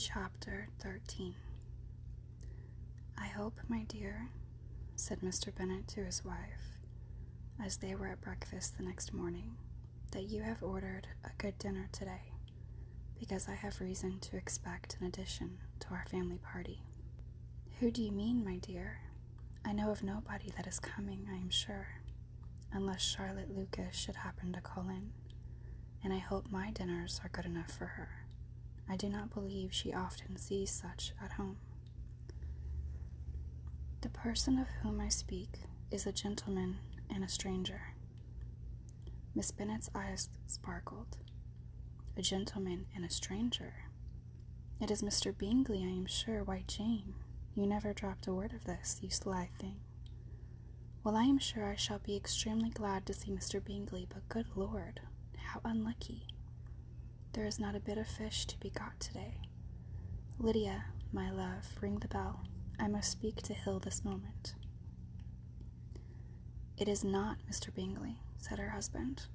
Chapter 13. "I hope, my dear," said Mr. Bennet to his wife, as they were at breakfast the next morning, "that you have ordered a good dinner today, because I have reason to expect an addition to our family party." "Who do you mean, my dear? I know of nobody that is coming, I am sure, unless Charlotte Lucas should happen to call in, and I hope my dinners are good enough for her. I do not believe she often sees such at home." "The person of whom I speak is a gentleman and a stranger." Miss Bennet's eyes sparkled. "A gentleman and a stranger? It is Mr. Bingley, I am sure. Why, Jane, you never dropped a word of this, you sly thing." "Well, I am sure I shall be extremely glad to see Mr. Bingley, but good Lord, how unlucky. There is not a bit of fish to be got today. Lydia, my love, ring the bell. I must speak to Hill this moment." "It is not Mr. Bingley," said her husband.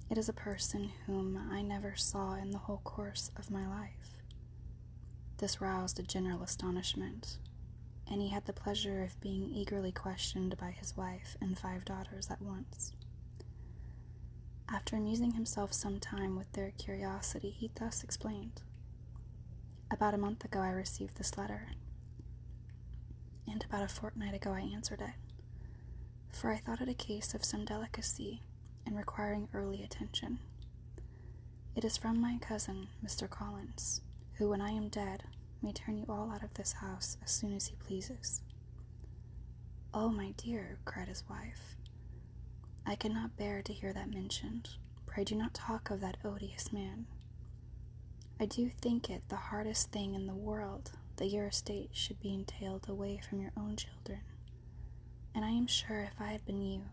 "It is a person whom I never saw in the whole course of my life." This roused a general astonishment, and he had the pleasure of being eagerly questioned by his wife and 5 daughters at once. After amusing himself some time with their curiosity, he thus explained: "About a month ago I received this letter, and about a fortnight ago I answered it, for I thought it a case of some delicacy and requiring early attention. It is from my cousin, Mr. Collins, who, when I am dead, may turn you all out of this house as soon as he pleases." "Oh, my dear," cried his wife, "I cannot bear to hear that mentioned. Pray do not talk of that odious man. I do think it the hardest thing in the world that your estate should be entailed away from your own children, and I am sure if I had been you,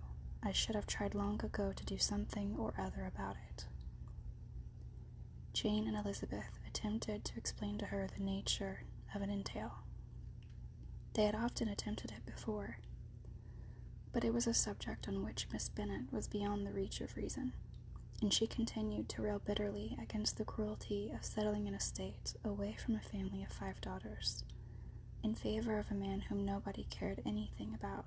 I should have tried long ago to do something or other about it." Jane and Elizabeth attempted to explain to her the nature of an entail. They had often attempted it before, but it was a subject on which Miss Bennet was beyond the reach of reason, and she continued to rail bitterly against the cruelty of settling an estate away from a family of 5 daughters, in favor of a man whom nobody cared anything about.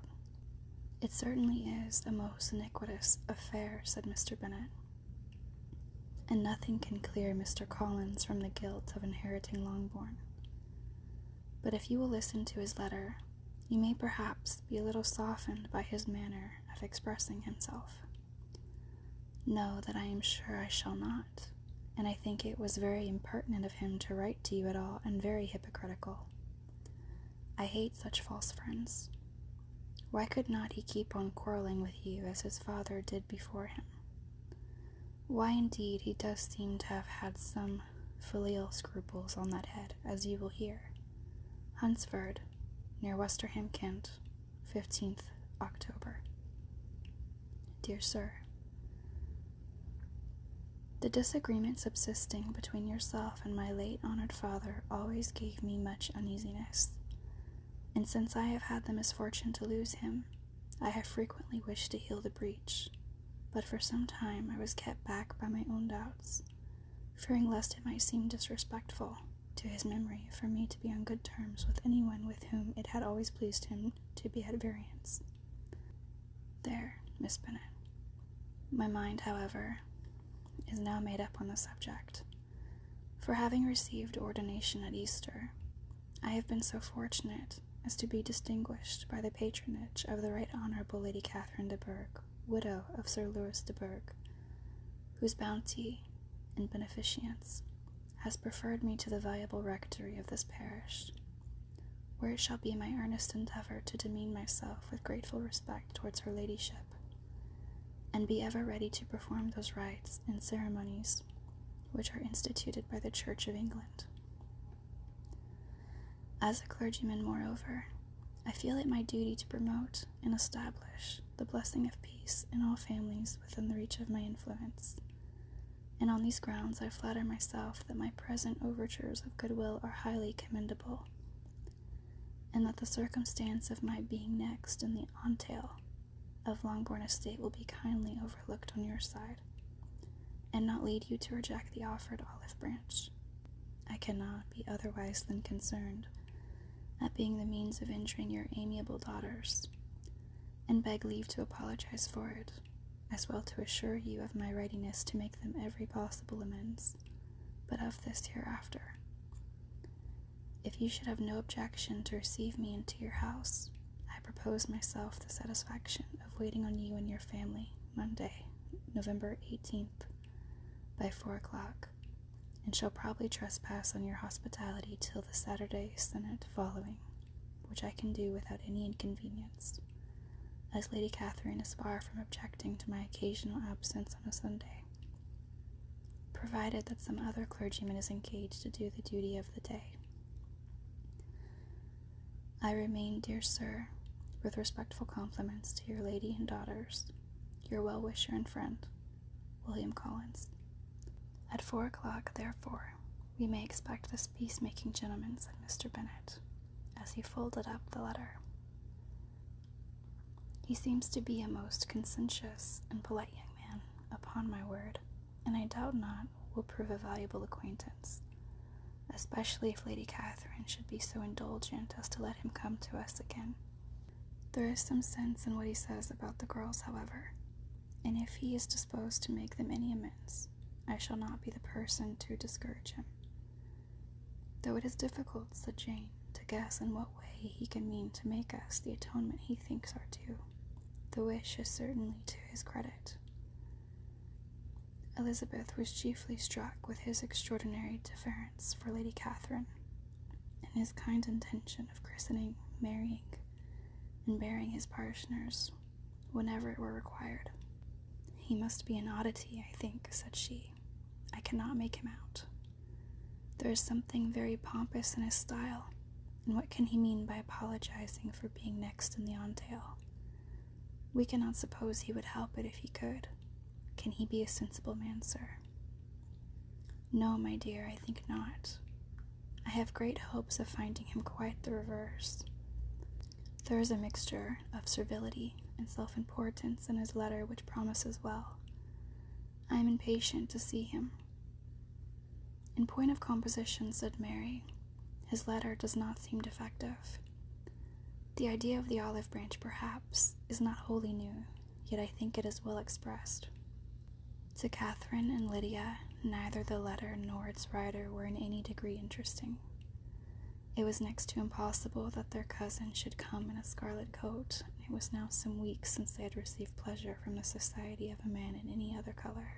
"It certainly is a most iniquitous affair," said Mr. Bennet, "and nothing can clear Mr. Collins from the guilt of inheriting Longbourn. But if you will listen to his letter, you may perhaps be a little softened by his manner of expressing himself." "No, that I am sure I shall not, and I think it was very impertinent of him to write to you at all, and very hypocritical. I hate such false friends. Why could not he keep on quarreling with you as his father did before him? Why, indeed, he does seem to have had some filial scruples on that head, as you will hear. Hunsford, near Westerham, Kent, 15th October. "Dear Sir, the disagreement subsisting between yourself and my late honored father always gave me much uneasiness, and since I have had the misfortune to lose him, I have frequently wished to heal the breach, but for some time I was kept back by my own doubts, fearing lest it might seem disrespectful to his memory for me to be on good terms with anyone with whom it had always pleased him to be at variance. There, Miss Bennet. My mind, however, is now made up on the subject, for having received ordination at Easter, I have been so fortunate as to be distinguished by the patronage of the Right Honourable Lady Catherine de Bourgh, widow of Sir Lewis de Bourgh, whose bounty and beneficence has preferred me to the valuable rectory of this parish, where it shall be my earnest endeavour to demean myself with grateful respect towards her ladyship, and be ever ready to perform those rites and ceremonies which are instituted by the Church of England. As a clergyman, moreover, I feel it my duty to promote and establish the blessing of peace in all families within the reach of my influence, and on these grounds I flatter myself that my present overtures of goodwill are highly commendable, and that the circumstance of my being next in the entail of Longbourn estate will be kindly overlooked on your side, and not lead you to reject the offered olive branch. I cannot be otherwise than concerned at being the means of injuring your amiable daughters, and beg leave to apologize for it, as well to assure you of my readiness to make them every possible amends, but of this hereafter. If you should have no objection to receive me into your house, I propose myself the satisfaction of waiting on you and your family Monday, November 18th, by 4 o'clock, and shall probably trespass on your hospitality till the Saturday Senate following, which I can do without any inconvenience, as Lady Catherine is far from objecting to my occasional absence on a Sunday, provided that some other clergyman is engaged to do the duty of the day. I remain, dear sir, with respectful compliments to your lady and daughters, your well-wisher and friend, William Collins. At 4 o'clock, therefore, we may expect this peacemaking gentleman, said Mr. Bennet, as he folded up the letter. He seems to be a most conscientious and polite young man, upon my word, and I doubt not will prove a valuable acquaintance, especially if Lady Catherine should be so indulgent as to let him come to us again. There is some sense in what he says about the girls, however, and if he is disposed to make them any amends, I shall not be the person to discourage him. Though it is difficult, said Jane, to guess in what way he can mean to make us the atonement he thinks our due, the wish is certainly to his credit. Elizabeth was chiefly struck with his extraordinary deference for Lady Catherine, and his kind intention of christening, marrying, and bearing his parishioners whenever it were required. He must be an oddity, I think, said she. I cannot make him out. There is something very pompous in his style, and what can he mean by apologizing for being next in the entail? We cannot suppose he would help it if he could. Can he be a sensible man, sir? No, my dear, I think not. I have great hopes of finding him quite the reverse. There is a mixture of servility and self-importance in his letter which promises well. I am impatient to see him. In point of composition, said Mary, his letter does not seem defective. The idea of the olive branch, perhaps, is not wholly new, yet I think it is well expressed. To Catherine and Lydia, neither the letter nor its writer were in any degree interesting. It was next to impossible that their cousin should come in a scarlet coat, and it was now some weeks since they had received pleasure from the society of a man in any other color.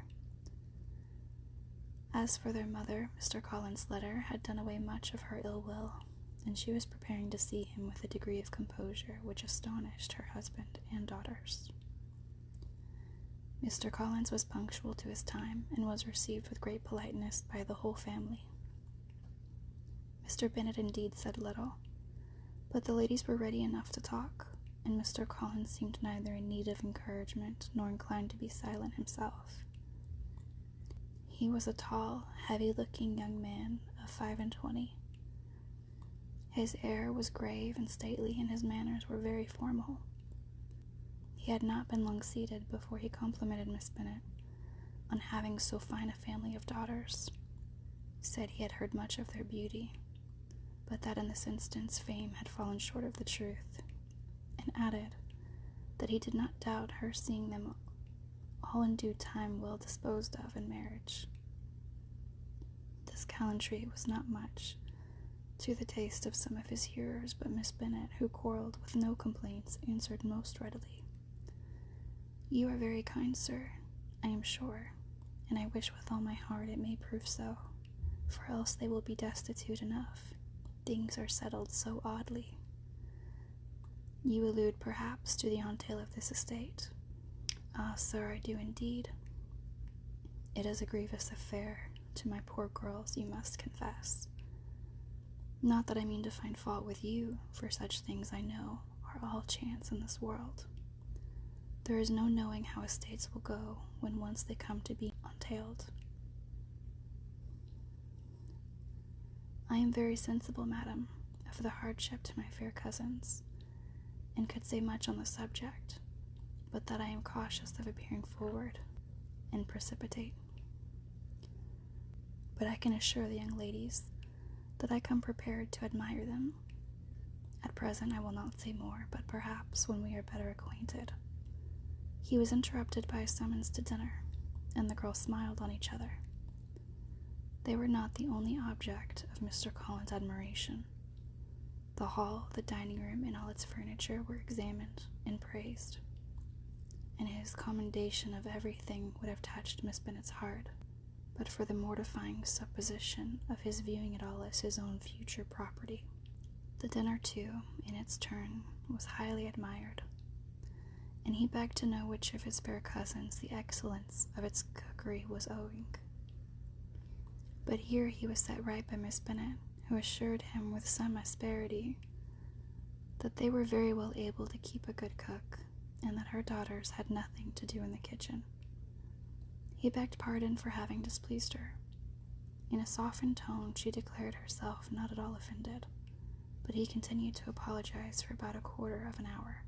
As for their mother, Mr. Collins' letter had done away much of her ill will, and she was preparing to see him with a degree of composure which astonished her husband and daughters. Mr. Collins was punctual to his time, and was received with great politeness by the whole family. Mr. Bennet indeed said little, but the ladies were ready enough to talk, and Mr. Collins seemed neither in need of encouragement nor inclined to be silent himself. He was a tall, heavy-looking young man of 25. His air was grave and stately, and his manners were very formal. He had not been long seated before he complimented Miss Bennet on having so fine a family of daughters, said he had heard much of their beauty, but that in this instance fame had fallen short of the truth, and added that he did not doubt her seeing them all in due time well disposed of in marriage. This gallantry was not much to the taste of some of his hearers, but Miss Bennet, who quarrelled with no complaints, answered most readily, "You are very kind, sir, I am sure, and I wish with all my heart it may prove so, for else they will be destitute enough. Things are settled so oddly. You allude, perhaps, to the entail of this estate. Ah, sir, I do indeed. It is a grievous affair to my poor girls, you must confess. Not that I mean to find fault with you, for such things I know are all chance in this world. There is no knowing how estates will go when once they come to be entailed. I am very sensible, madam, of the hardship to my fair cousins, and could say much on the subject, but that I am cautious of appearing forward and precipitate. But I can assure the young ladies that I come prepared to admire them. At present I will not say more, but perhaps when we are better acquainted." He was interrupted by a summons to dinner, and the girls smiled on each other. They were not the only object of Mr. Collins' admiration. The hall, the dining room, and all its furniture were examined and praised, and his commendation of everything would have touched Miss Bennet's heart, but for the mortifying supposition of his viewing it all as his own future property. The dinner, too, in its turn, was highly admired, and he begged to know which of his fair cousins the excellence of its cookery was owing. But here he was set right by Miss Bennet, who assured him with some asperity that they were very well able to keep a good cook, and that her daughters had nothing to do in the kitchen. He begged pardon for having displeased her. In a softened tone she declared herself not at all offended, but he continued to apologize for about a quarter of an hour.